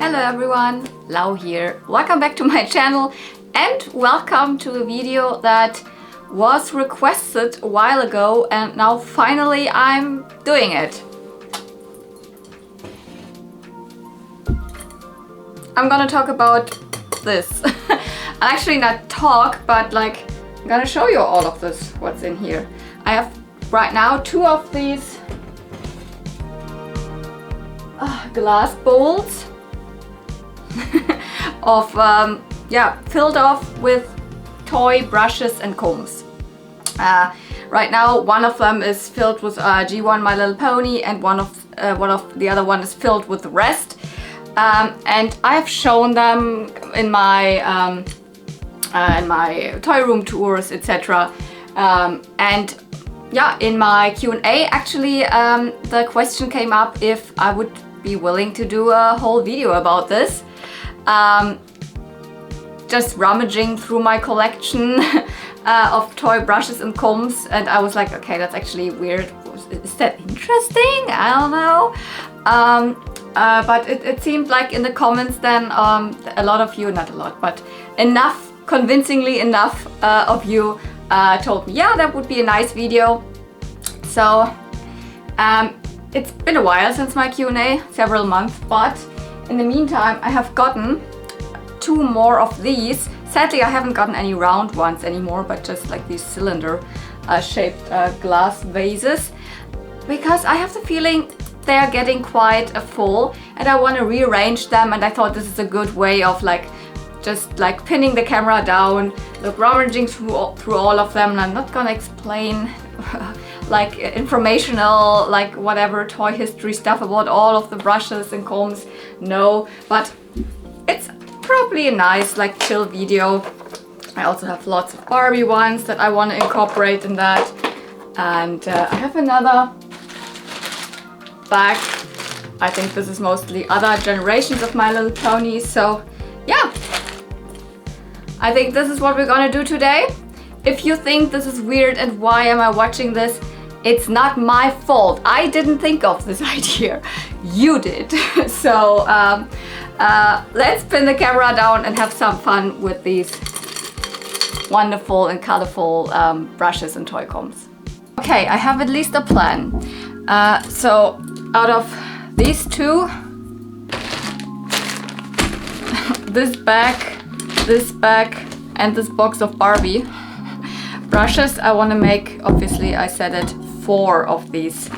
Hello everyone, Lau here. Welcome back to my channel and welcome to a video that was requested a while ago and now finally I'm doing it. I'm gonna talk about this. Actually not talk, but like I'm gonna show you all of this, what's in here. I have right now two of these glass bowls of filled off with toy brushes and combs. Right now one of them is filled with G1 My Little Pony and one of the other one is filled with the rest. And I've shown them in my toy room tours, etc. And yeah, in my Q&A actually the question came up if I would be willing to do a whole video about this. Just rummaging through my collection of toy brushes and combs, and I was like, okay, that's actually weird. Is that interesting? I don't know. But it seemed like in the comments then a lot of you, not a lot, but enough, convincingly enough of you told me, yeah, that would be a nice video. So it's been a while since my Q&A, several months, but in the meantime I have gotten two more of these. Sadly I haven't gotten any round ones anymore, but just like these cylinder shaped glass vases, because I have the feeling they are getting quite full and I want to rearrange them, and I thought this is a good way of like just like pinning the camera down, look, rummaging through all of them. And I'm not gonna explain like informational, like whatever toy history stuff about all of the brushes and combs, no, but it's probably a nice like chill video. I also have lots of Barbie ones that I want to incorporate in that, and I have another bag. I think this is mostly other generations of My Little Pony, so yeah, I think this is what we're gonna do today. If you think this is weird and why am I watching this, it's not my fault. I didn't think of this idea. You did. So let's pin the camera down and have some fun with these wonderful and colorful brushes and toy combs. Okay, I have at least a plan. So out of these two, this bag, and this box of Barbie brushes, I want to make, obviously I said it, 4 of these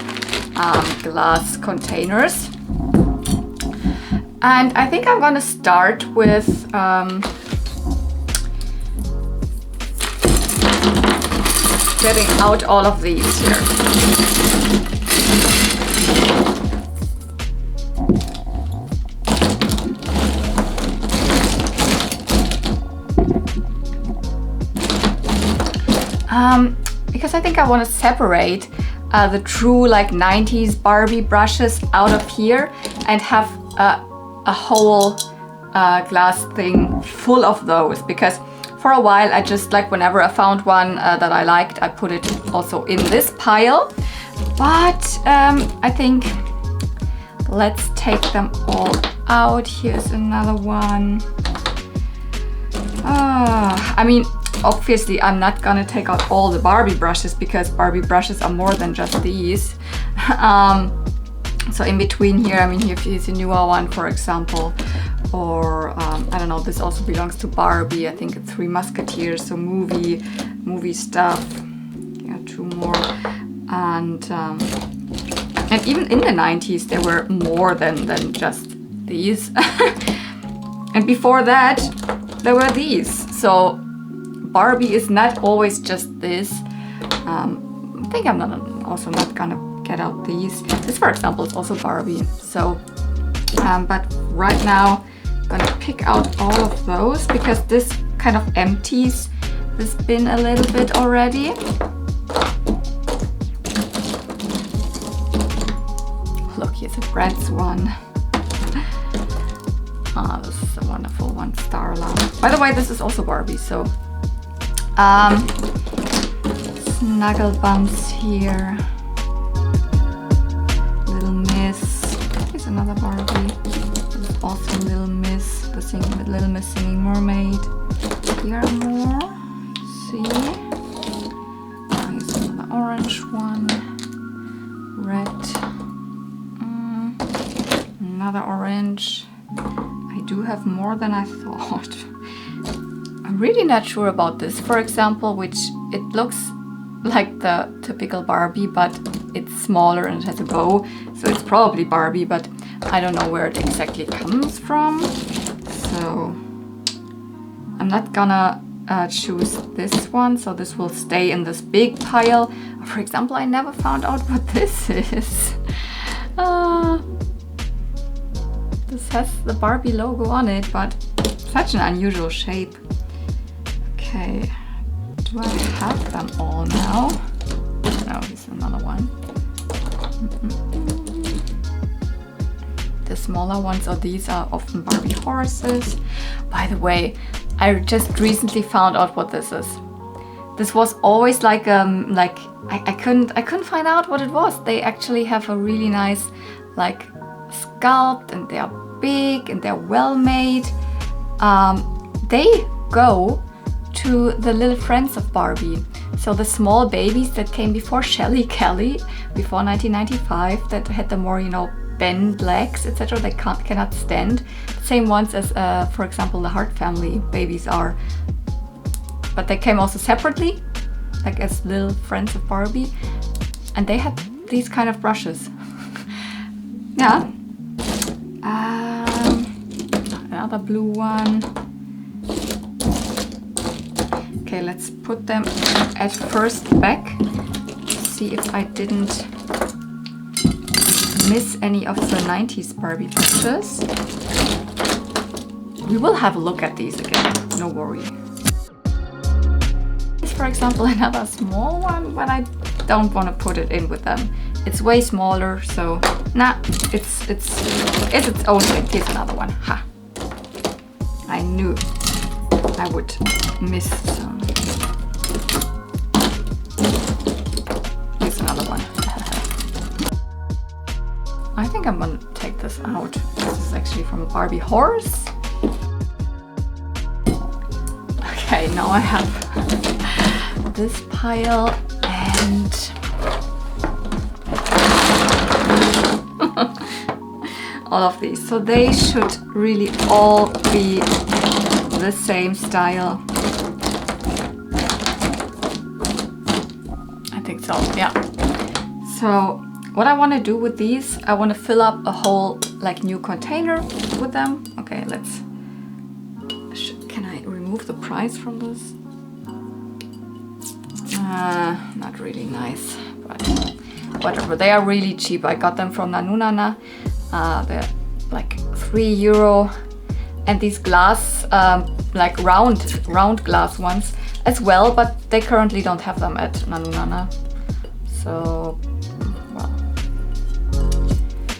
glass containers. And I think I'm gonna start with getting out all of these here. Because I think I want to separate the true like 90s Barbie brushes out of here and have a whole glass thing full of those, because for a while I just like whenever I found one that I liked, I put it also in this pile. But I think let's take them all out. Here's another one. I mean, obviously I'm not gonna take out all the Barbie brushes because Barbie brushes are more than just these. So in between here, I mean, here's a newer one, for example, or I don't know, this also belongs to Barbie. I think it's Three Musketeers, so movie stuff. Yeah, 2 more, and even in the 90s there were more than just these. And before that there were these. So Barbie is not always just this. I think I'm also not gonna get out these. This, for example, is also Barbie. So, but right now I'm gonna pick out all of those because this kind of empties this bin a little bit already. Look, here's a Bratz one. Ah, this is a wonderful one, Starla. By the way, this is also Barbie, so snuggle bumps here. Little Miss. Here's another Barbie. This is also Little Miss, Little Miss Singing Mermaid. Here are more. See? Here's another orange one. Red. Another orange. I do have more than I thought. I'm really not sure about this, for example, which it looks like the typical Barbie, but it's smaller and it has a bow, so it's probably Barbie, but I don't know where it exactly comes from. So I'm not gonna choose this one, so this will stay in this big pile. For example, I never found out what this is. This has the Barbie logo on it, but such an unusual shape. Okay, do I have them all now? No, here's another one. The smaller ones, or these are often Barbie horses. By the way, I just recently found out what this is. This was always like I couldn't find out what it was. They actually have a really nice like sculpt, and they are big and they're well made. They go to the little friends of Barbie. So the small babies that came before Shelly Kelly, before 1995, that had the more, you know, bent legs, etc. They cannot stand. The same ones as, for example, the Hart family babies are. But they came also separately, like as little friends of Barbie. And they had these kind of brushes. Yeah. Another blue one. Okay, let's put them at first back. See if I didn't miss any of the 90s Barbie brushes. We will have a look at these again, no worry. This, for example, another small one, but I don't want to put it in with them. It's way smaller, so nah, it's its own thing. Here's another one. Ha! I knew I would miss some. Here's another one. I think I'm gonna take this out. This is actually from a Barbie horse. Okay, now I have this pile and all of these. So they should really all be the same style. I think so, yeah. So what I want to do with these, I want to fill up a whole like new container with them. Okay, let's, can I remove the price from this? Not really nice, but whatever. They are really cheap. I got them from Nanunana. They're like €3, and these glass, like round glass ones as well, but they currently don't have them at Nanunana. So, well,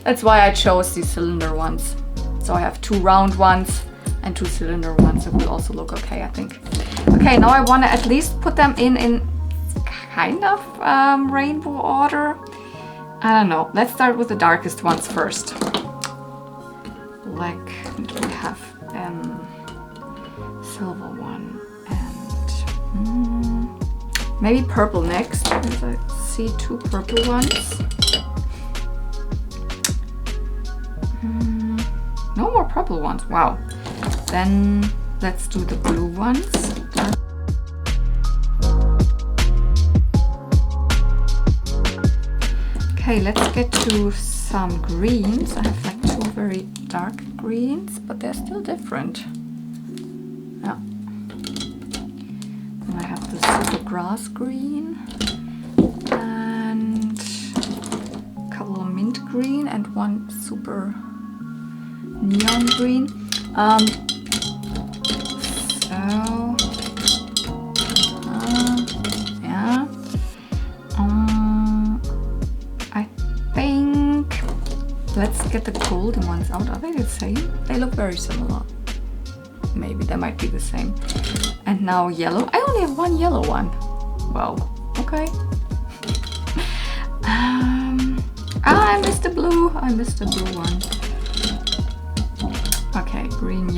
that's why I chose these cylinder ones. So I have 2 round ones and 2 cylinder ones. It will also look okay, I think. Okay, now I want to at least put them in kind of rainbow order. I don't know. Let's start with the darkest ones first. Black, and we have silver one, and maybe purple next, because I see 2 purple ones. No more purple ones. Wow. Then let's do the blue ones. Okay, let's get to some greens. I have like 2 very dark greens, but they're still different. Yeah. Then I have the super grass green and a couple of mint green and 1 super neon green. Yeah. Let's get the golden ones out. Are they the same? They look very similar. Maybe they might be the same. And now yellow. I only have 1 yellow one. Wow. Okay. I missed the blue. I missed the blue one.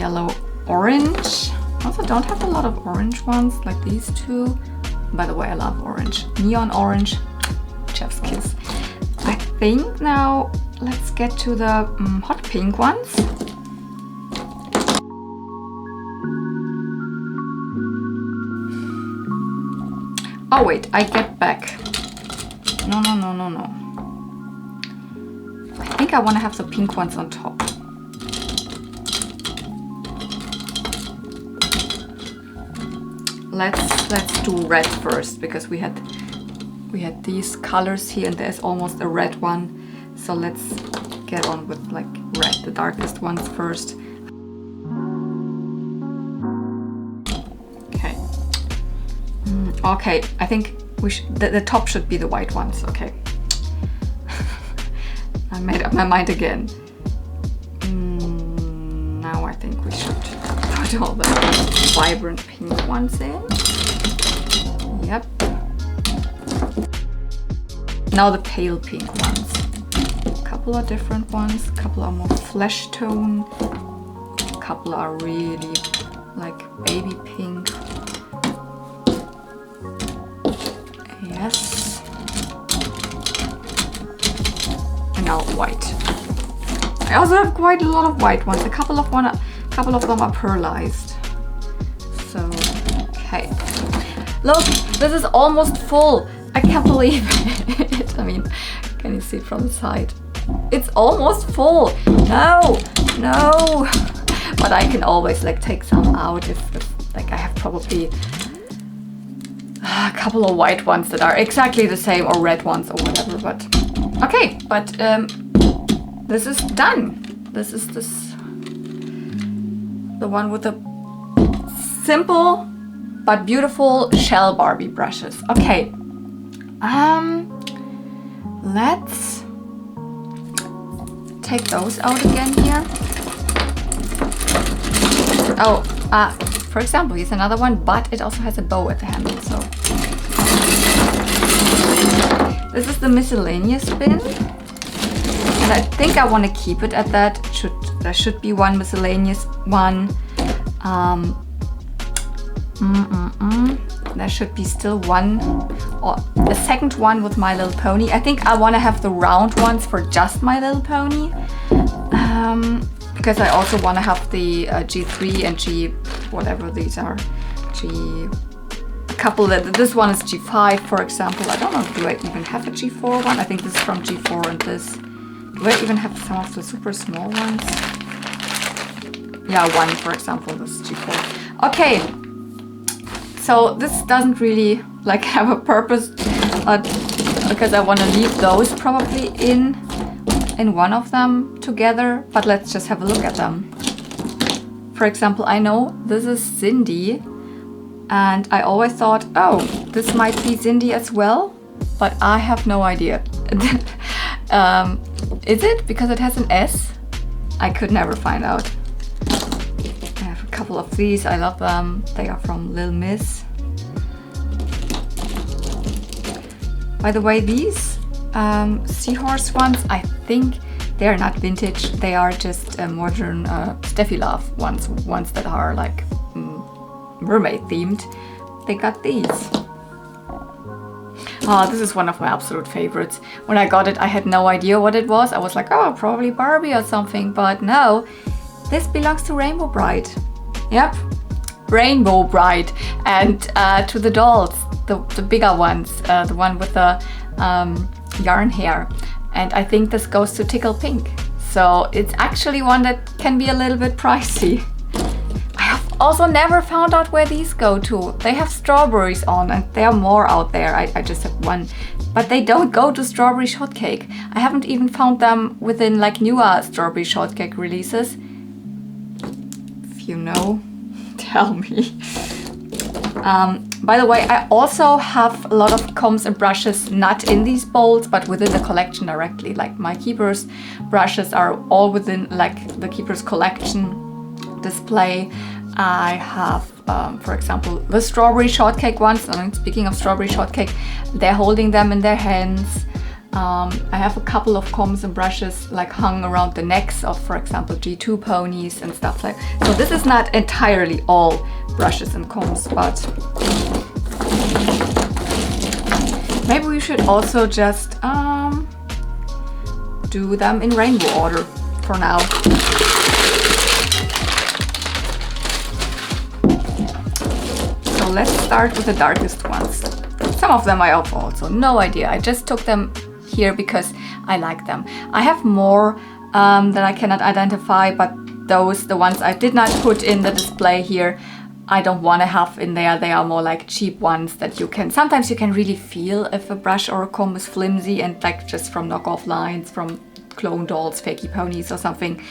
yellow, orange. Also don't have a lot of orange ones like these two. By the way, I love orange. Neon orange, chef's kiss. I think now let's get to the hot pink ones. Oh wait, I get back. No. I think I want to have the pink ones on top. Let's do red first, because we had these colors here and there's almost a red one. So let's get on with like red, the darkest ones first. Okay. Okay, I think the top should be the white ones. Okay. I made up my mind again. Now I think we should put all the vibrant pink ones in. Yep. Now the pale pink ones. A couple are different ones, a couple are more flesh tone, a couple are really like baby pink. Yes. And now white. I also have quite a lot of white ones. A couple of them are pearlized. So, okay. Look, this is almost full. I can't believe it. I mean, can you see it from the side? It's almost full. No. But I can always like take some out if like I have probably a couple of white ones that are exactly the same, or red ones or whatever. But okay, but this is done. This is the one with the simple but beautiful shell Barbie brushes. Okay. Let's take those out again here. Oh, for example, here's another one, but it also has a bow at the handle, so. This is the miscellaneous bin. And I think I want to keep it at that. There should be one miscellaneous one. There should be still one, or the second one with My Little Pony. I think I want to have the round ones for just My Little Pony. Because I also want to have the G3 and G, whatever these are. A couple that, this one is G5, for example. I don't know, do I even have a G4 one? I think this is from G4 and this. Do I even have some of the super small ones? Yeah, one, for example, this is G4. Okay. So this doesn't really like have a purpose, because I want to leave those probably in one of them together, but let's just have a look at them. For example, I know this is Cindy, and I always thought, oh, this might be Cindy as well, but I have no idea. Is it? Because it has an S? I could never find out. I have a couple of these, I love them. They are from Lil Miss. By the way, these seahorse ones, I think they are not vintage. They are just modern Steffi Love ones that are like mermaid themed. They got these. Oh, this is one of my absolute favorites. When I got it, I had no idea what it was. I was like, oh, probably Barbie or something, but no. This belongs to Rainbow Bride. Yep, Rainbow Bride. And to the dolls, the bigger ones, the one with the yarn hair. And I think this goes to Tickle Pink. So it's actually one that can be a little bit pricey. I have also never found out where these go to. They have strawberries on, and there are more out there. I just have one. But they don't go to Strawberry Shortcake. I haven't even found them within like newer Strawberry Shortcake releases. If you know, tell me. By the way, I also have a lot of combs and brushes not in these bowls, but within the collection directly. Like my Keepers brushes are all within like the Keepers collection display. I have, for example, the Strawberry Shortcake ones. I mean, speaking of Strawberry Shortcake, they're holding them in their hands. I have a couple of combs and brushes like hung around the necks of, for example, G2 ponies and stuff like that. So this is not entirely all brushes and combs, but maybe we should also just do them in rainbow order for now. So let's start with the darkest ones. Some of them I have also no idea. I just took them here because I like them. I have more that I cannot identify, but those, the ones I did not put in the display here, I don't want to have in there. They are more like cheap ones that you can, sometimes you can really feel if a brush or a comb is flimsy and like just from knockoff lines, from clone dolls, fakey ponies or something.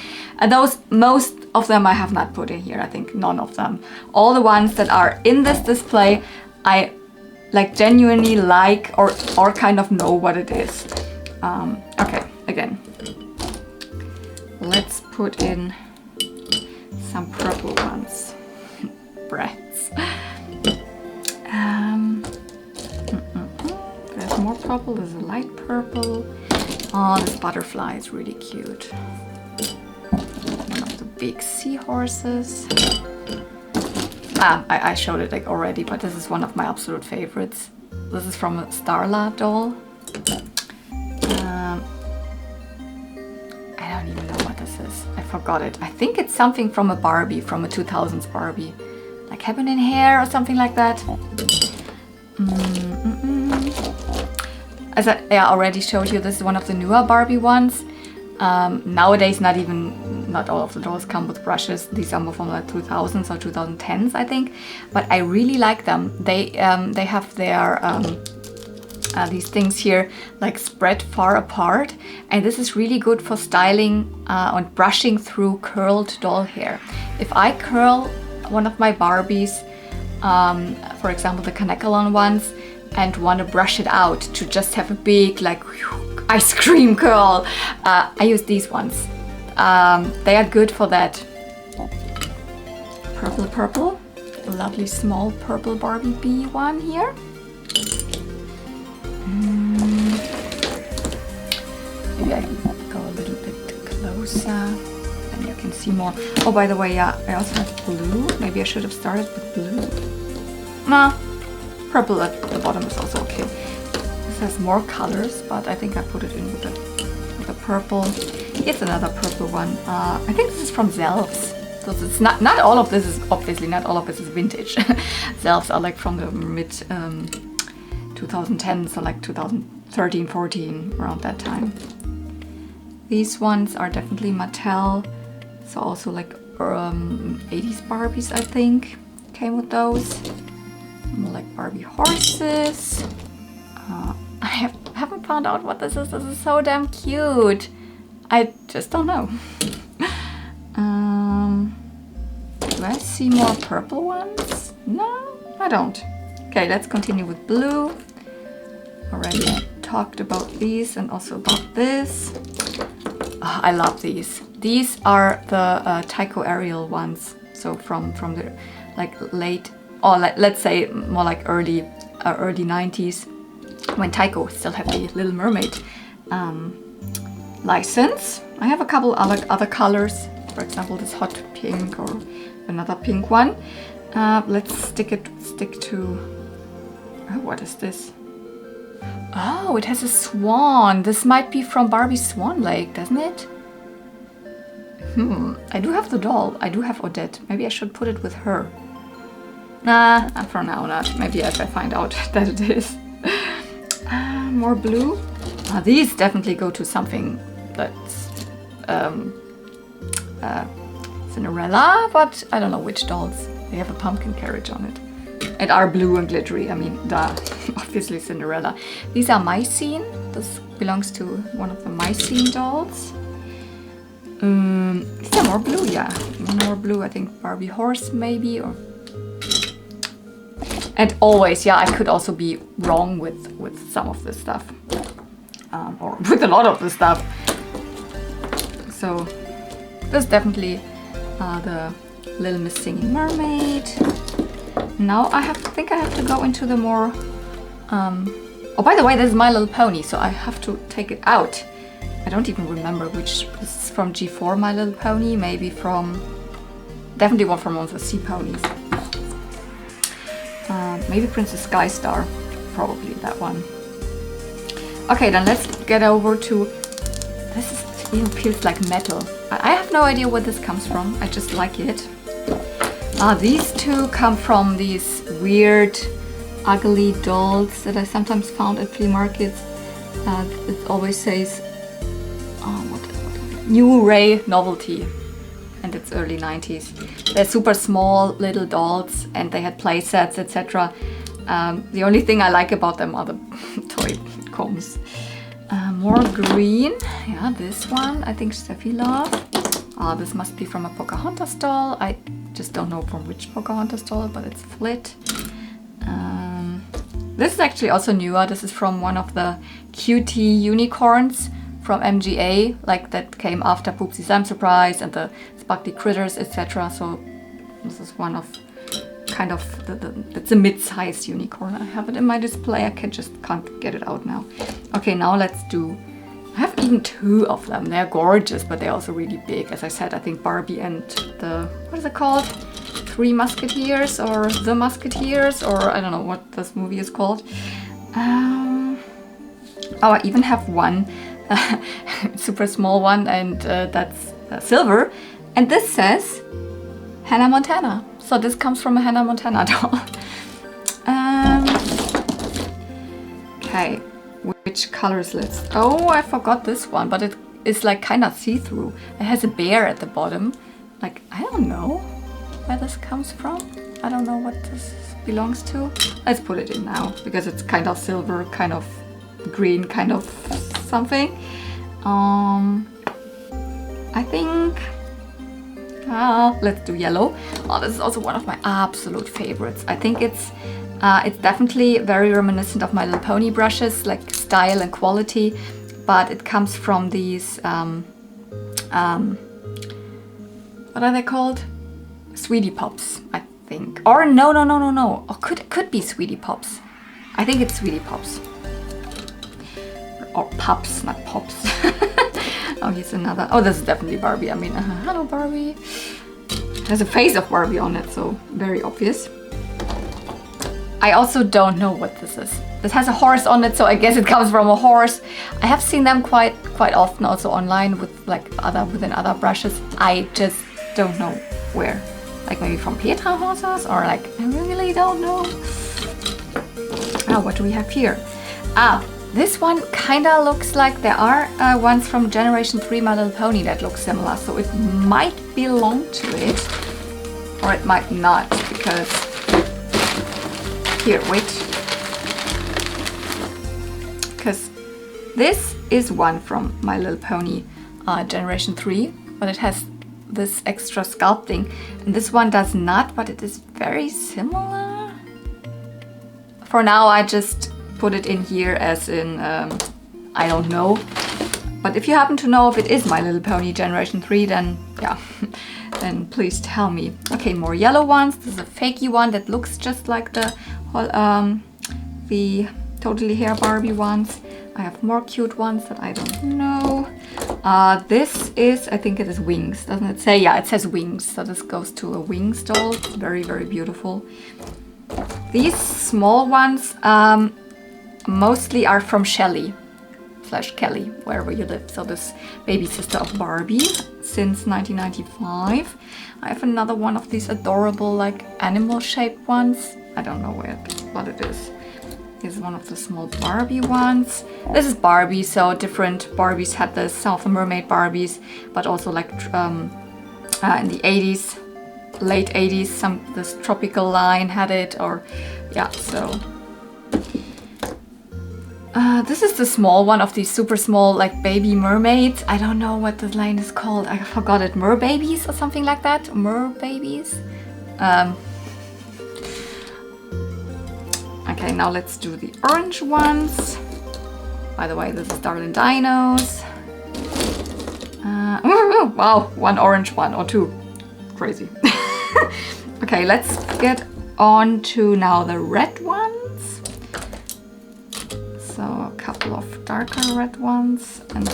And those, most of them I have not put in here. I think none of them. All the ones that are in this display, I like genuinely like or kind of know what it is. Okay, again, let's put in some purple ones. Brats. There's more purple, there's a light purple. Oh, this butterfly is really cute. One of the big seahorses. I showed it like already, but this is one of my absolute favorites. This is from a Starla doll. I don't even know what this is. I forgot it. I think it's something from a Barbie, from a 2000s Barbie. Like Heaven in Hair or something like that. As I already showed you, this is one of the newer Barbie ones. Nowadays, not all of the dolls come with brushes. These are more from the 2000s or 2010s, I think. But I really like them. They have their these things here like spread far apart, and this is really good for styling and brushing through curled doll hair. If I curl one of my Barbies, for example the Kanekalon ones, and want to brush it out to just have a big like ice cream curl, I use these ones. They are good for that. Purple, a lovely small purple Barbie bee one here. Maybe I can go a little bit closer and you can see more. Oh, by the way, yeah, I also have blue. Maybe I should have started with blue. Nah, purple at the bottom is also okay. This has more colors, but I think I put it in with the purple. Here's another purple one. I think this is from Zelfs. So it's not all of this is, obviously not all of this is vintage. Zelfs are like from the mid 2010s, so like 2013, 14, around that time. These ones are definitely Mattel. So also like 80s Barbies, I think, came with those. More like Barbie horses. I haven't found out what this is. This is so damn cute. I just don't know. Do I see more purple ones? No, I don't. Okay, let's continue with blue. Already talked about these and also about this. Oh, I love these. These are the Tycho Ariel ones. So from the like late, or let's say more like early 90s, when Tycho still had the Little Mermaid license. I have a couple other colors, for example this hot pink or another pink one. Let's stick to, what is this? Oh, it has a swan. This might be from Barbie's Swan Lake, doesn't it? I do have the doll. I do have Odette. Maybe I should put it with her. Nah, for now not. Maybe if I find out that it is. More blue. These definitely go to something that's Cinderella, but I don't know which dolls. They have a pumpkin carriage on it. And are blue and glittery. I mean, duh. Obviously Cinderella. These are Mycene. This belongs to one of the Mycene dolls. Is there more blue? Yeah, one more blue. I think Barbie horse maybe, or. And always, yeah, I could also be wrong with some of this stuff, or with a lot of the stuff. So this is definitely the Little Miss Singing Mermaid. Now I think I have to go into the more Oh, by the way, this is My Little Pony, so I have to take it out. I don't even remember which. This is from G4 My Little Pony, maybe from... Definitely one from one of the Sea Ponies. Maybe Princess Skystar, probably that one. Okay, then let's get over to... This is, even feels like metal. I have no idea where this comes from, I just like it. These two come from these weird, ugly dolls that I sometimes found at flea markets. It always says, New Ray Novelty, and it's early 90s. They're super small little dolls and they had play sets, etc. The only thing I like about them are the toy combs. More green, yeah, this one I think Steffi loved. This must be from a Pocahontas doll. I just don't know from which Pocahontas doll, but it's Flit. This is actually also newer. This is from one of the cutie unicorns from MGA, like that came after Poopsie Slime Surprise and the Sparkly Critters, etc. So this is one of kind of it's a mid-sized unicorn. I have it in my display. I can't get it out now. Okay, now let's do. I have even two of them. They're gorgeous, but they're also really big. As I said, I think Barbie and the, what is it called? Three Musketeers or The Musketeers, or I don't know what this movie is called. Oh, I even have one super small one, and that's silver. And this says Hannah Montana. So this comes from a Hannah Montana doll. Okay, which colors let's... Oh, I forgot this one, but it is like kind of see-through. It has a bear at the bottom. Like, I don't know where this comes from. I don't know what this belongs to. Let's put it in now, because it's kind of silver, kind of green, kind of something. I think... let's do yellow. Oh, this is also one of my absolute favorites. I think it's definitely very reminiscent of My Little Pony brushes, like style and quality, but it comes from these, what are they called? Sweetie Pops, I think. Or no. Oh, could be Sweetie Pops. I think it's Sweetie Pops. Or Pups, not Pops. Oh, here's another. Oh, this is definitely Barbie. I mean, hello Barbie. There's a face of Barbie on it, so very obvious. I also don't know what this is. This has a horse on it, so I guess it comes from a horse. I have seen them quite often also online with like within other brushes. I just don't know where. Like maybe from Petra horses, or like I really don't know. What do we have here? This one kinda looks like there are ones from Generation 3 My Little Pony that look similar, so it might belong to it, or it might not, because... Here, wait. Because this is one from My Little Pony Generation 3, but it has this extra sculpting, and this one does not, but it is very similar. For now, I just put it in here as in, I don't know. But if you happen to know if it is My Little Pony Generation 3, then yeah, then please tell me. Okay, more yellow ones. This is a fakey one that looks just like the Totally Hair Barbie ones. I have more cute ones that I don't know. This is, I think it is Wings, doesn't it say? Yeah, it says Wings. So this goes to a Wings doll. It's very, very beautiful. These small ones, mostly are from Shelly / Kelly, wherever you live. So this baby sister of Barbie since 1995. I have another one of these adorable like animal shaped ones. I don't know what it is. Here's one of the small Barbie ones. This is Barbie, so different Barbies had this. Some of the mermaid Barbies, but also like in the 80s, late 80s, this tropical line had it, or yeah, so. This is the small one of these super small like baby mermaids. I don't know what the line is called. I forgot it. Merbabies or something like that. Merbabies. Okay, now let's do the orange ones. By the way, this is Darlin' Dinos. Wow, one orange one or two. Crazy. Okay, let's get on to now the red ones. So So a couple of darker red ones and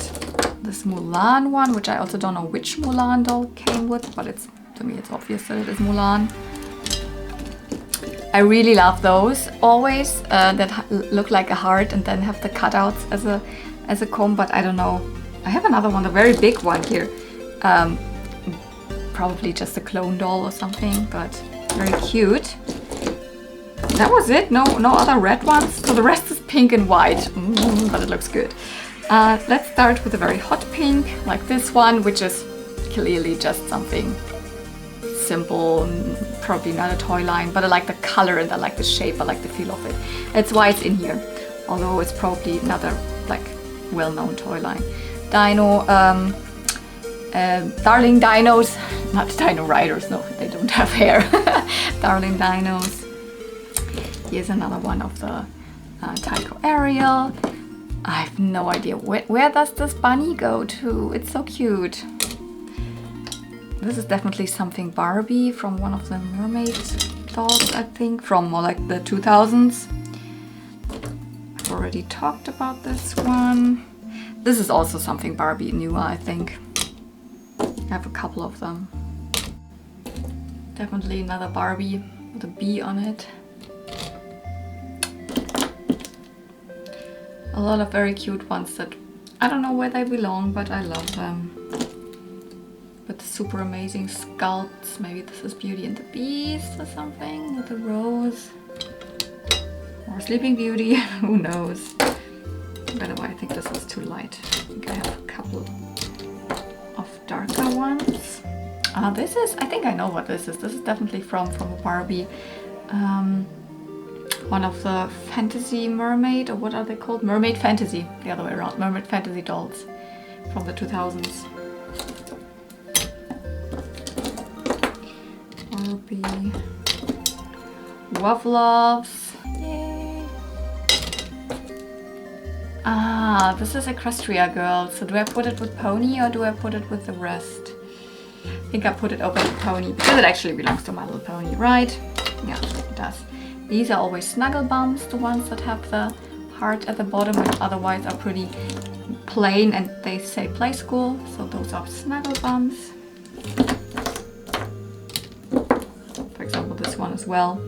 this Mulan one, which I also don't know which Mulan doll came with, but it's, to me it's obvious that it is Mulan. I really love those always that look like a heart and then have the cutouts as a comb, but I don't know. I have another one, a very big one here. Probably just a clone doll or something, but very cute. That was it, no other red ones. So the rest is pink and white, but it looks good. Let's start with a very hot pink, like this one, which is clearly just something simple, probably not a toy line, but I like the color and I like the shape, I like the feel of it. That's why it's in here, although it's probably another like well-known toy line. Dino, Darling Dinos, not Dino Riders, no, they don't have hair. Darling Dinos. Here's another one of the Tyco Ariel. I have no idea, where does this bunny go to? It's so cute. This is definitely something Barbie from one of the mermaid dolls, I think, from more like the 2000s. I've already talked about this one. This is also something Barbie newer, I think. I have a couple of them. Definitely another Barbie with a bee on it. A lot of very cute ones that I don't know where they belong, but I love them. With super amazing sculpts. Maybe this is Beauty and the Beast or something with a rose. Or Sleeping Beauty, who knows. By the way, I think this was too light. I think I have a couple of darker ones. This is, I think I know what this is. This is definitely from a Barbie. One of the fantasy mermaid, or what are they called? Mermaid Fantasy, the other way around. Mermaid Fantasy dolls from the 2000s. Barbie. Wovloves. Yay. This is Equestria Girl. So do I put it with Pony or do I put it with the rest? I think I put it over with Pony because it actually belongs to My Little Pony, right? Yeah, it does. These are always snuggle bums, the ones that have the heart at the bottom, which otherwise are pretty plain and they say play school. So those are snuggle bums. For example, this one as well.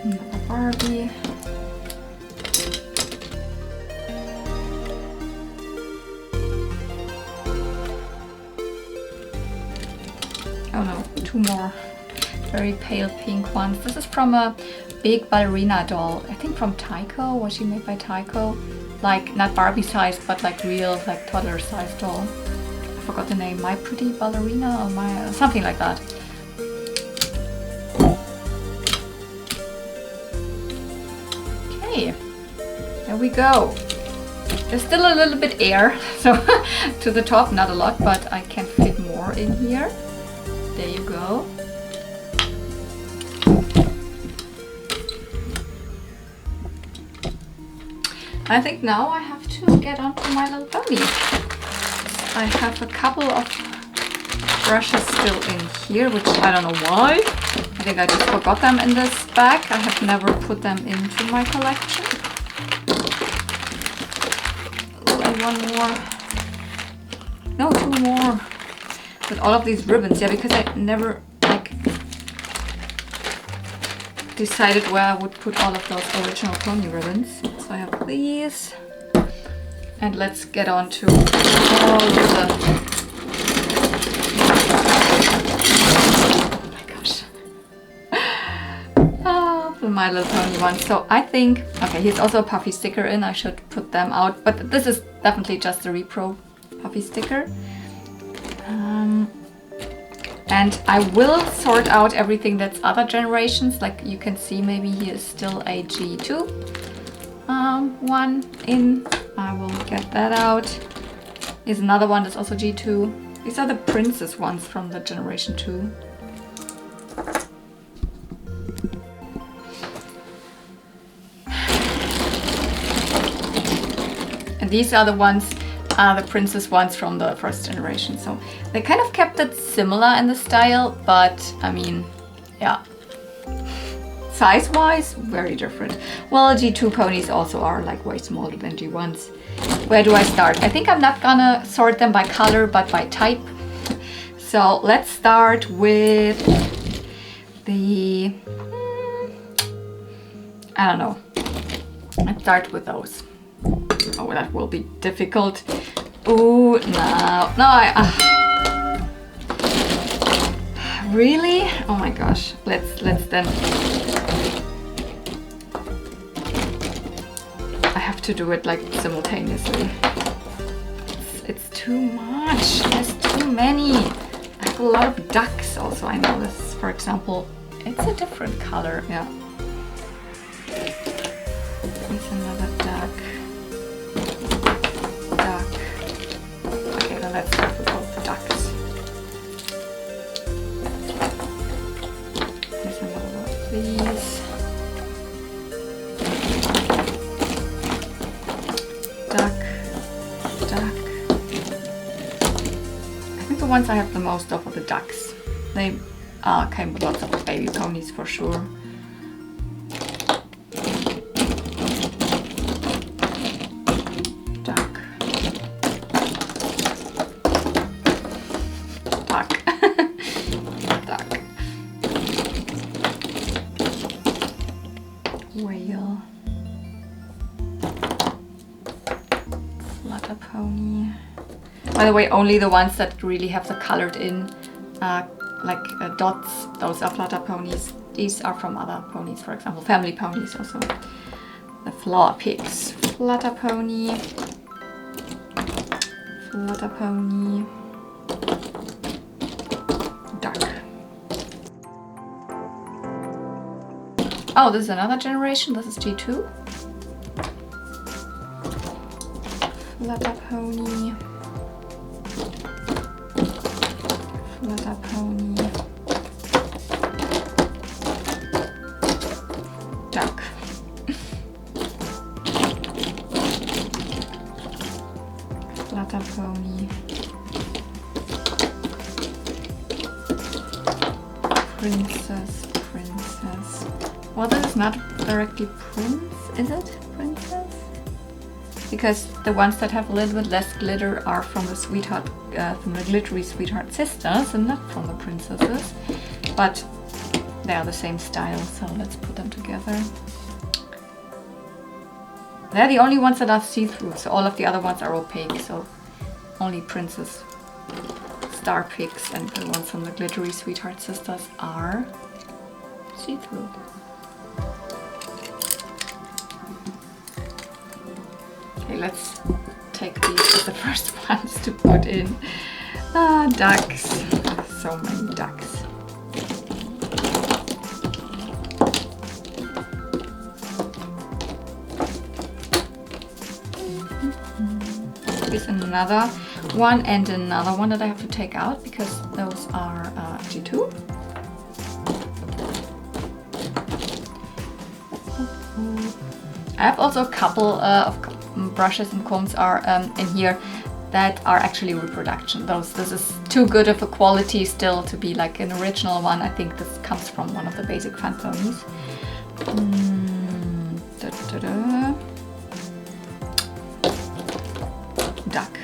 Another Barbie. Oh no, two more very pale pink ones. This is from a big ballerina doll. I think from Tyco. Was she made by Tyco? Like not Barbie size, but like real, like toddler size doll. I forgot the name. My Pretty Ballerina or my something like that. Okay, there we go. There's still a little bit air, so to the top, not a lot, but I can fit more in here. There you go. I think now I have to get on to My Little Pony. I have a couple of brushes still in here, which I don't know why. I think I just forgot them in this bag. I have never put them into my collection. Oh, and one more. No, two more. With all of these ribbons, yeah, because I never like decided where I would put all of those original pony ribbons. So I have these, and let's get on to all the. Oh my gosh! The My Little Pony one. So I think okay, here's also a puffy sticker in. I should put them out, but this is definitely just a repro puffy sticker. And I will sort out everything that's other generations. Like you can see, maybe here is still a G2 one in. I will get that out. Here's another one that's also G2. These are the princess ones from the generation 2. And these are the ones the princess ones from the first generation. So they kind of kept it similar in the style, but I mean, yeah. Size-wise, very different. Well, G2 ponies also are like way smaller than G1s. Where do I start? I think I'm not gonna sort them by color, but by type. So let's start with the, I don't know. Let's start with those. Oh, that will be difficult. Ooh, no, really? Oh my gosh. Let's then. I have to do it like simultaneously. It's too much. There's too many. I have a lot of ducks also. I know this, for example, it's a different color. Yeah. There's another duck. Okay, then let's start with both the ducks. There's another one of these. Duck. I think the ones I have the most of are the ducks. They came with lots of baby ponies for sure. Duck. Whale. Flutter pony. By the way, only the ones that really have the colored in dots, those are flutter ponies. These are from other ponies, for example, family ponies also. The flower pigs. Flutter pony. Flutter pony. Duck. Oh, this is another generation. This is G2. Flutter pony. Flutter pony. Duck. Flutter pony. Princess. Well, this is not directly prince, is it? Princess? Because the ones that have a little bit less glitter are from the sweetheart, from the glittery sweetheart sisters, and not from the princesses. But they are the same style, so let's put them together. They're the only ones that are see-through, so all of the other ones are opaque. So only princess star pigs and the ones from the glittery sweetheart sisters are see-through. Okay, let's take these as the first ones to put in. Ducks. So many ducks. Here's another one and another one that I have to take out because those are G2. I have also a couple of brushes and combs are in here that are actually reproduction. This is too good of a quality still to be like an original one. I think this comes from one of the basic fun ponies. Duck.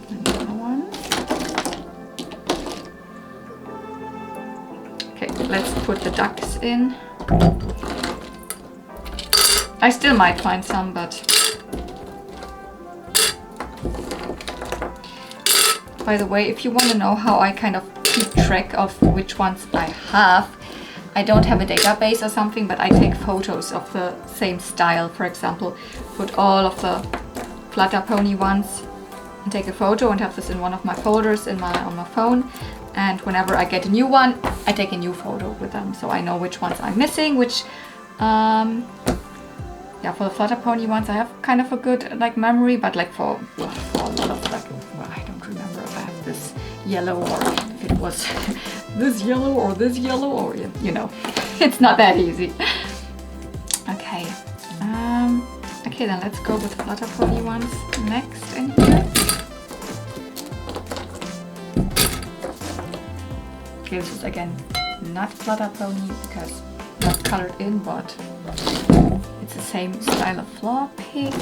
Another one. Okay, let's put the ducks in. I still might find some, but by the way, if you want to know how I kind of keep track of which ones I have, I don't have a database or something, but I take photos of the same style. For example, put all of the flutter pony ones and take a photo and have this in one of my folders on my phone. And whenever I get a new one, I take a new photo with them, so I know which ones I'm missing, which yeah, for the flutter pony ones I have kind of a good like memory, but like for a lot of like, well, I don't remember if I have this yellow or if it was this yellow or this yellow, or you know, it's not that easy. Okay, Okay, then let's go with flutter pony ones next in here. Okay, this is again not flutter pony because not colored in, but it's the same style of floor pig.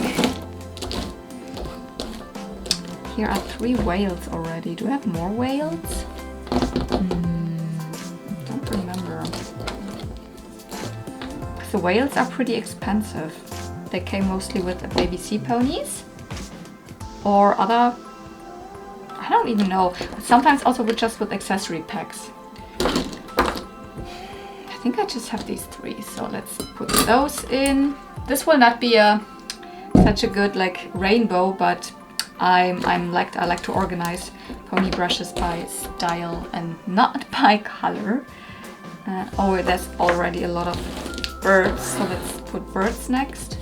Here are 3 whales already. Do I have more whales? Don't remember. The whales are pretty expensive. They came mostly with the baby sea ponies or other, I don't even know. Sometimes also just with accessory packs. I think I just have these 3, so let's put those in. This will not be such a good like rainbow, but I like to organize pony brushes by style and not by color. Oh, there's already a lot of birds, so let's put birds next.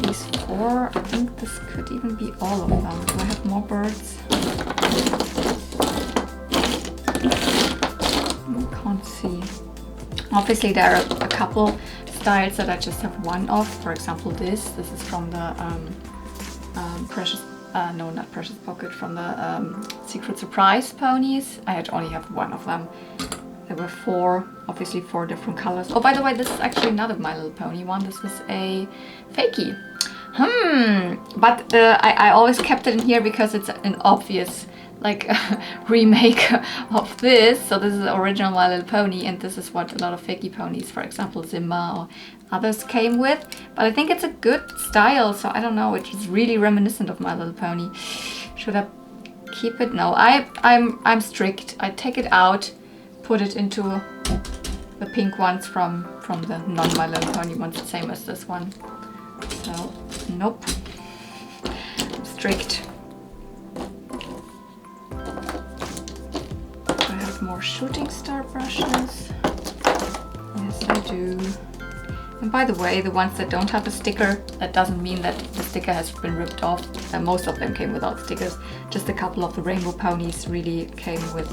These 4, I think this could even be all of them. Do I have more birds? I can't see. Obviously there are a couple styles that I just have one of. For example, this is from the Precious, no, not Precious Pocket, from the Secret Surprise ponies. I only have one of them. There were 4, obviously 4 different colors. Oh, by the way, this is actually not a My Little Pony one. This was a fakie. But I always kept it in here because it's an obvious like remake of this. So this is the original My Little Pony, and this is what a lot of fakie ponies, for example Zimmer or others, came with. But I think it's a good style, so I don't know, it's really reminiscent of My Little Pony. Should I keep it? No, I'm strict. I take it out, put it into the pink ones from the non My Little Pony ones, the same as this one. So nope, I'm strict. I have more shooting star brushes. Yes, I do. And by the way, the ones that don't have a sticker, that doesn't mean that the sticker has been ripped off. Most of them came without stickers. Just a couple of the rainbow ponies really came with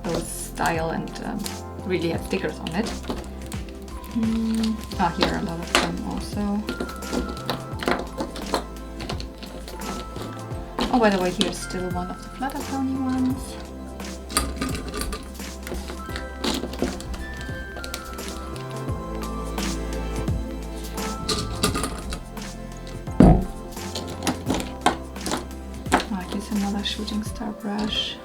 those style and really had stickers on it. Here are a lot of them also. Oh, by the way, here's still one of the flutter pony ones. Here's another shooting star brush.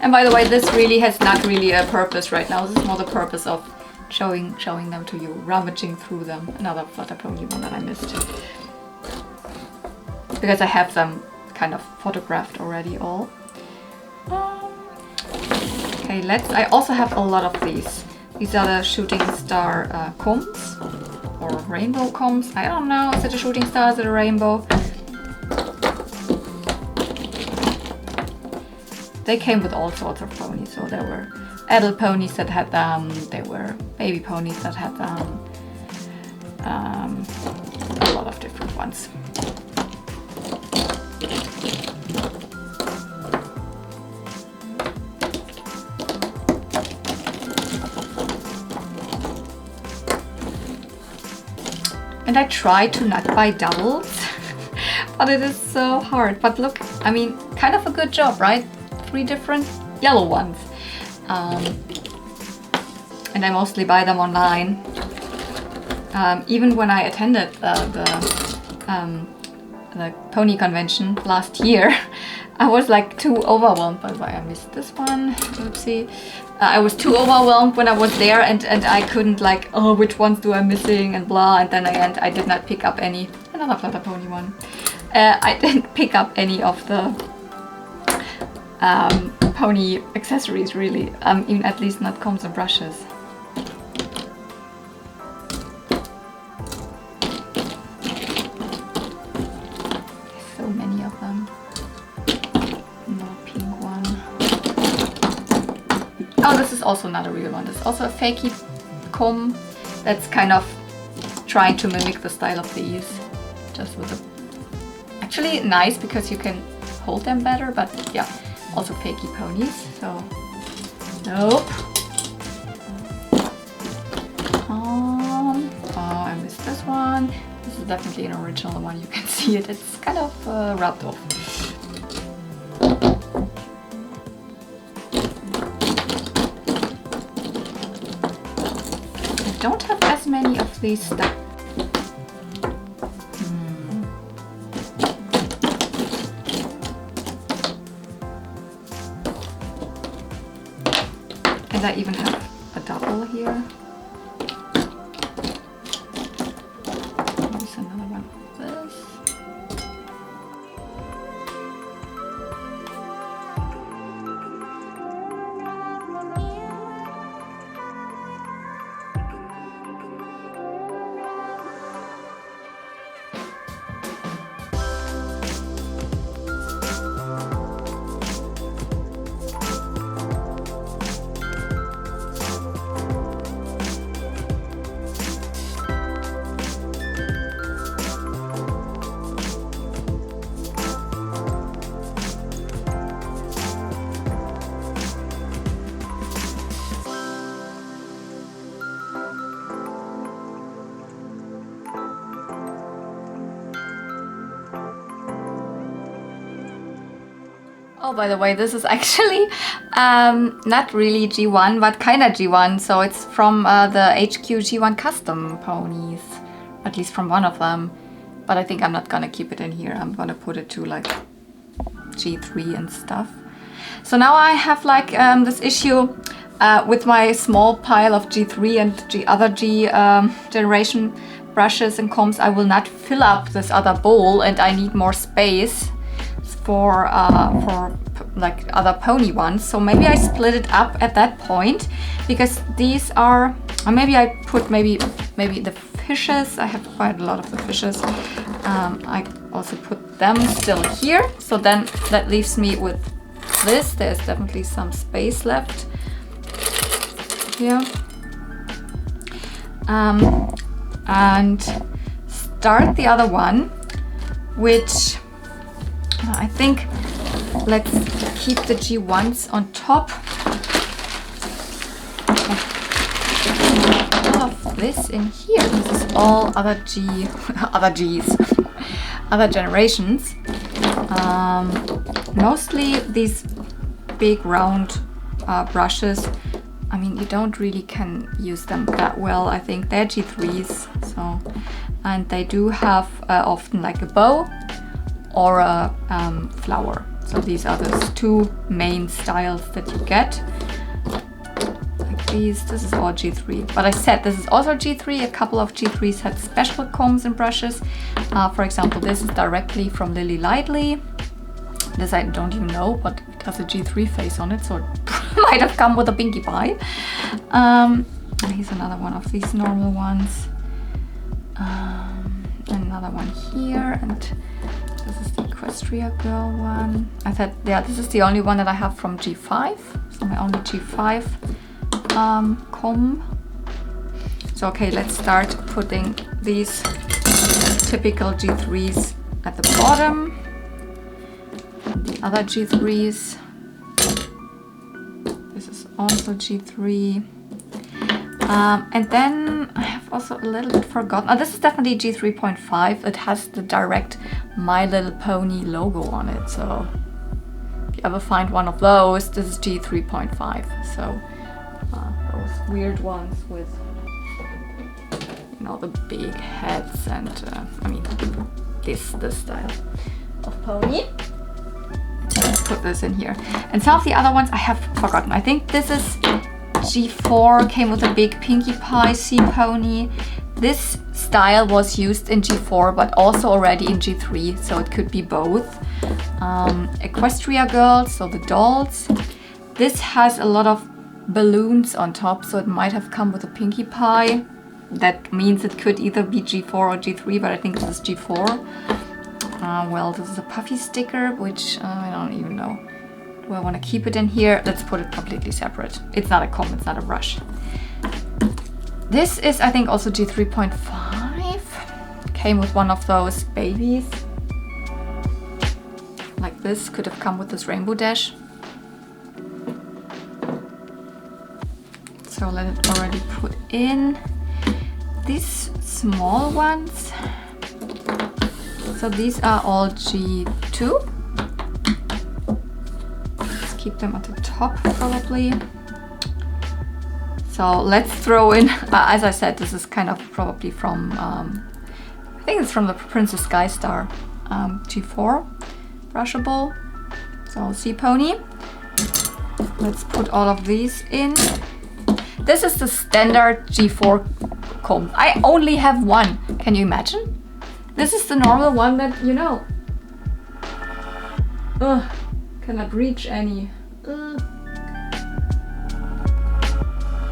And by the way, this really has not really a purpose right now. This is more the purpose of showing them to you, rummaging through them. Another flutter pony one that I missed. Because I have them kind of photographed already all. Okay, I also have a lot of these. These are the shooting star combs or rainbow combs. I don't know, is it a shooting star, is it a rainbow? They came with all sorts of ponies, so there were adult ponies that had them, there were baby ponies that had them, a lot of different ones. And I try to not buy doubles, but it is so hard. But look, I mean, kind of a good job, right? 3 different yellow ones. And I mostly buy them online. Even when I attended the pony convention last year, I was like too overwhelmed by why I missed this one. Oopsie. I was too overwhelmed when I was there, and I couldn't like, oh, which ones do I missing and blah. And then I did not pick up any. Another flutter pony one. I didn't pick up any of the pony accessories really, even at least not combs and brushes. So many of them. Another pink one. Oh, this is also not a real one. This is also a fakie comb that's kind of trying to mimic the style of these. Just with a... Actually nice because you can hold them better, but yeah. Also fakie ponies, so nope. is definitely an original one. You can see it. It's kind of rubbed off. I don't have as many of these stuff. And I even have a double here. There's another one of this. Oh, by the way, this is actually not really G1, but kind of G1. So it's from the HQ G1 custom ponies, at least from one of them. But I think I'm not gonna keep it in here. I'm gonna put it to like G3 and stuff. So now I have like this issue with my small pile of G3 and other G generation brushes and combs. I will not fill up this other bowl, and I need more space for like other pony ones. So maybe I split it up at that point, because these are, or maybe I put maybe the fishes. I have quite a lot of the fishes. I also put them still here. So then that leaves me with this. There's definitely some space left here. And start the other one, which I think let's keep the G1s on top. All of this in here. This is all other Gs, other generations. Mostly these big round brushes. I mean, you don't really can use them that well. I think they're G3s. So, and they do have often like a bow or a flower. So these are the two main styles that you get. Like these, this is all G3. But I said this is also G3. A couple of G3s had special combs and brushes. For example, this is directly from Lily Lightly. This I don't even know, but it has a G3 face on it, so it might have come with a Pinkie Pie. Here's another one of these normal ones. Another one here, and this is the Equestria Girl one. I said, yeah, this is the only one that I have from G5. So my only G5 comb. So okay, let's start putting these typical G3s at the bottom. The other G3s. This is also G3. And then I have also a little bit forgotten. Oh, this is definitely G3.5. It has the direct My Little Pony logo on it. So if you ever find one of those, this is G3.5. So those weird ones with, you know, the big heads and I mean this style of pony. Let's put this in here. And some of the other ones I have forgotten. I think this is G4, came with a big Pinkie Pie sea pony. This style was used in G4, but also already in G3, so it could be both. Equestria Girls, so the dolls. This has a lot of balloons on top, so it might have come with a Pinkie Pie. That means it could either be G4 or G3, but I think this is G4. Well, this is a puffy sticker, which I don't even know. Do I want to keep it in here? Let's put it completely separate. It's not a comb, it's not a brush. This is, I think, also G3.5. Came with one of those babies. Like this, could have come with this rainbow dash. So let it already put in. These small ones, So these are all G2. Let's keep them at the top probably. So let's throw in, as I said, this is kind of probably from, I think it's from the Princess Sky Star G4 brushable. So Sea Pony. Let's put all of these in. This is the standard G4 comb. I only have one. Can you imagine? This is the normal one that, you know. Cannot reach any.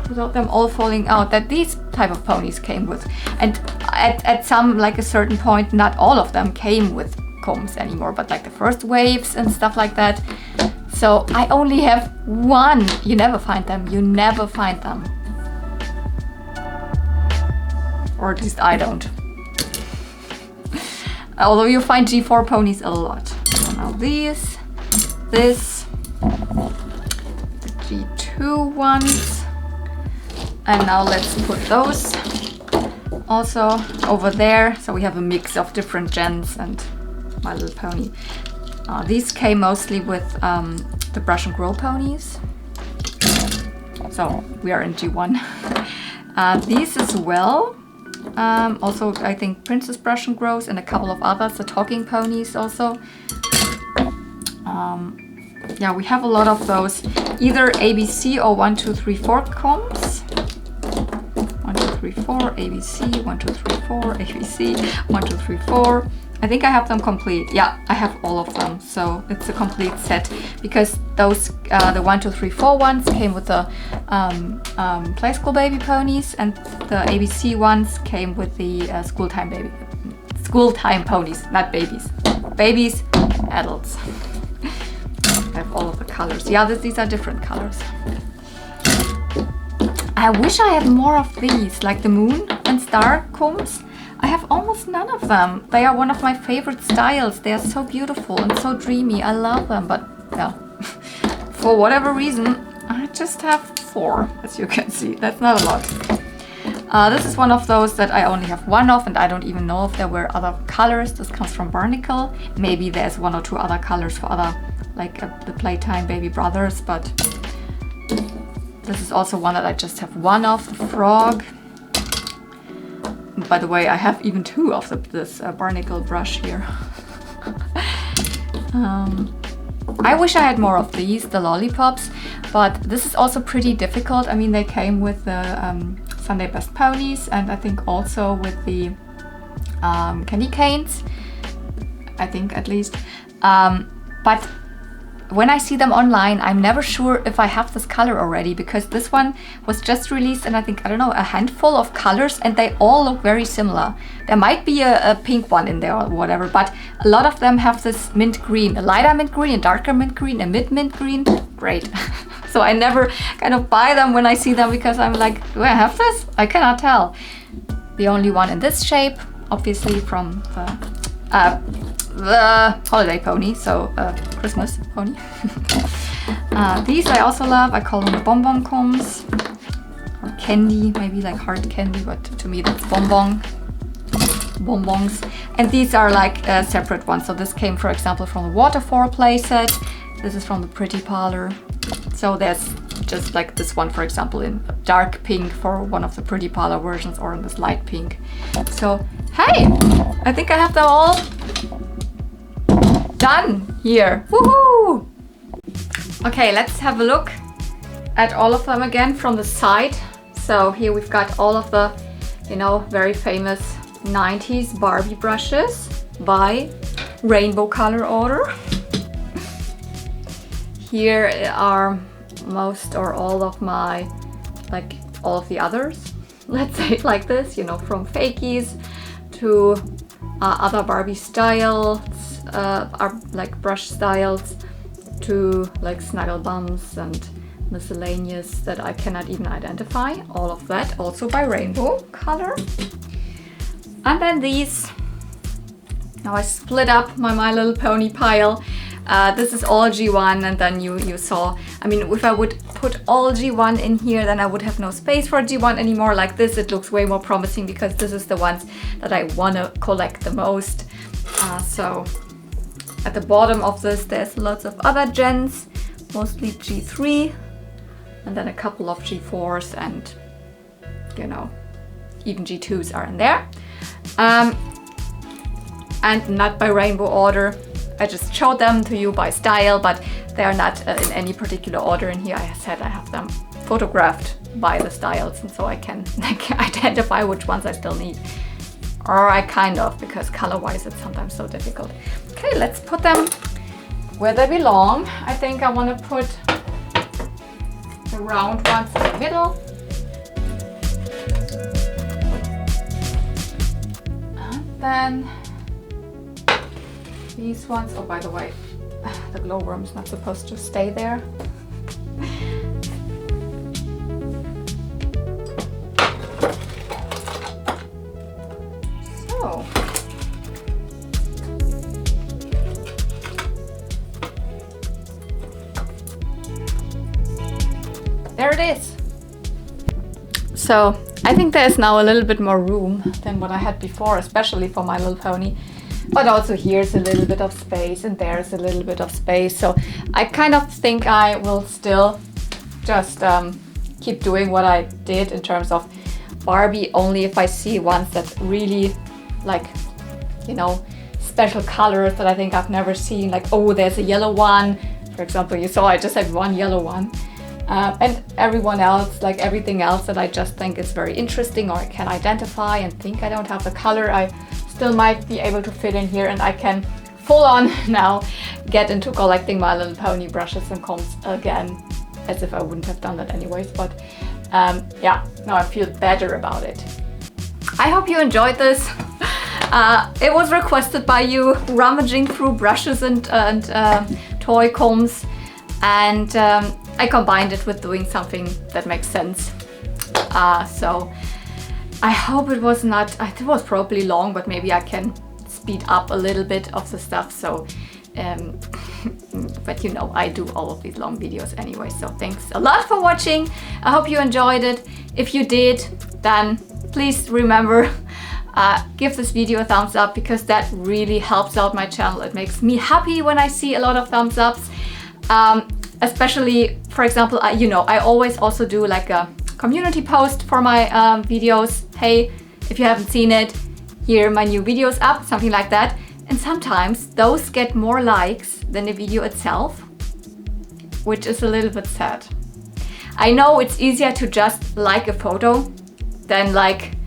Without them all falling out, that these type of ponies came with. And at some, like a certain point, not all of them came with combs anymore, but like the first waves and stuff like that. So I only have one. You never find them. You never find them. Or at least I don't. Although you find G4 ponies a lot. So now these, this, the G2 ones. And now let's put those also over there. So we have a mix of different gens and My Little Pony. These came mostly with the Brush and Grow ponies. So we are in G1. These as well. Also, I think Princess Brush and Grows and a couple of others, the talking ponies also. Yeah, we have a lot of those. Either ABC or 1, 2, 3, 4 combs. 1, 2, 3, 4, ABC, 1, 2, 3, 4, ABC, 1, 2, 3, 4. I think I have them complete. Yeah, I have all of them. So it's a complete set because those, the 1, 2, 3, 4 ones came with the Play School Baby ponies, and the ABC ones came with the school time ponies, not babies. Babies, adults. I have all of the colors. Yeah, these are different colors. I wish I had more of these, like the moon and star combs. I have almost none of them. They are one of my favorite styles. They are so beautiful and so dreamy. I love them, but yeah, for whatever reason, I just have 4, as you can see. That's not a lot. This is one of those that I only have one of, and I don't even know if there were other colors. This comes from Barnacle. Maybe there's 1 or 2 other colors for other, like the Playtime Baby Brothers, but this is also one that I just have one of, the frog. By the way, I have even 2 of this Barnacle brush here. I wish I had more of these, the lollipops, but this is also pretty difficult. I mean, they came with the Sunday Best Ponies, and I think also with the candy canes, I think at least. But when I see them online, I'm never sure if I have this color already, because this one was just released in, I think, I don't know, a handful of colors, and they all look very similar. There might be a pink one in there or whatever, but a lot of them have this mint green, a lighter mint green, a darker mint green, a mid-mint green. Great. So I never kind of buy them when I see them, because I'm like, do I have this? I cannot tell. The only one in this shape, obviously from the holiday pony, so Christmas pony. These I also love. I call them bonbon combs, or candy, maybe like hard candy, but to me that's bonbons. And these are like separate ones. So this came, for example, from the Waterfall playset. This is from the Pretty Parlor. So there's just like this one, for example, in dark pink for one of the Pretty Parlor versions, or in this light pink. So hey, I think I have them all done here. Woohoo! Okay, let's have a look at all of them again from the side. So here we've got all of the, you know, very famous 90s Barbie brushes by rainbow color order. Here are most or all of my, like all of the others, let's say it like this, you know, from fakies to other Barbie styles, are like brush styles, to like snuggle bums and miscellaneous that I cannot even identify. All of that also by rainbow color. And then these. Now I split up my Little Pony pile. This is all G1, and then you saw, I mean, if I would put all G1 in here, then I would have no space for G1 anymore. Like this, it looks way more promising, because this is the ones that I want to collect the most. So at the bottom of this there's lots of other gens, mostly G3, and then a couple of G4s, and you know, even G2s are in there. And not by rainbow order. I just showed them to you by style, but they are not in any particular order in here. I said I have them photographed by the styles, and so I can identify which ones I still need. Or I kind of, because color-wise it's sometimes so difficult. Okay, let's put them where they belong. I think I want to put the round ones in the middle. And then these ones, oh by the way, the glowworm is not supposed to stay there. So, there it is. So I think there's now a little bit more room than what I had before, especially for My Little Pony. But also here's a little bit of space and there's a little bit of space. So I kind of think I will still just keep doing what I did in terms of Barbie, only if I see ones that really, like, you know, special colors that I think I've never seen. Like, oh, there's a yellow one. For example, you saw I just had one yellow one. And everyone else, like everything else that I just think is very interesting or I can identify and think I don't have the color, I still might be able to fit in here, and I can full on now get into collecting My Little Pony brushes and combs again, as if I wouldn't have done that anyways. But yeah, now I feel better about it. I hope you enjoyed this. It was requested by you, rummaging through brushes and toy combs, and I combined it with doing something that makes sense. So I hope it was not, it was probably long, but maybe I can speed up a little bit of the stuff. So, but you know, I do all of these long videos anyway. So thanks a lot for watching. I hope you enjoyed it. If you did, then please remember, give this video a thumbs up, because that really helps out my channel. It makes me happy when I see a lot of thumbs ups. Especially, for example, you know, I always also do like a community post for my videos. Hey, if you haven't seen it, here my new video's up, something like that. And sometimes those get more likes than the video itself, which is a little bit sad. I know it's easier to just like a photo than, like,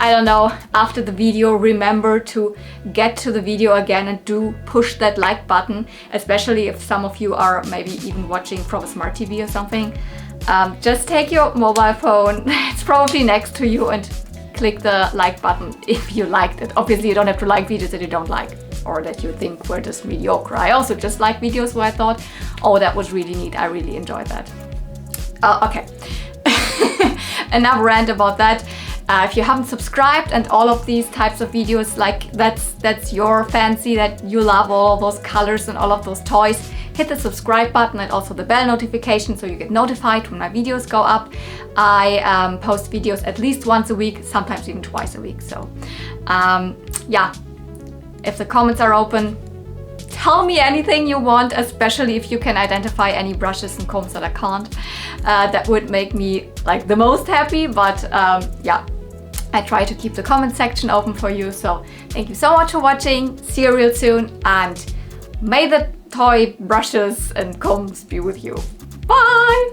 I don't know, after the video, remember to get to the video again and do push that like button, especially if some of you are maybe even watching from a smart TV or something. Just take your mobile phone, it's probably next to you, and click the like button if you liked it. Obviously you don't have to like videos that you don't like or that you think were just mediocre. I also just like videos where I thought, oh, that was really neat, I really enjoyed that. Okay, enough rant about that. If you haven't subscribed and all of these types of videos, like that's your fancy, that you love all of those colors and all of those toys, hit the subscribe button and also the bell notification so you get notified when my videos go up. I post videos at least once a week, sometimes even twice a week. So yeah, if the comments are open, tell me anything you want, especially if you can identify any brushes and combs that I can't. That would make me like the most happy, but yeah, I try to keep the comment section open for you. So thank you so much for watching. See you real soon, and may the toy brushes and combs be with you. Bye!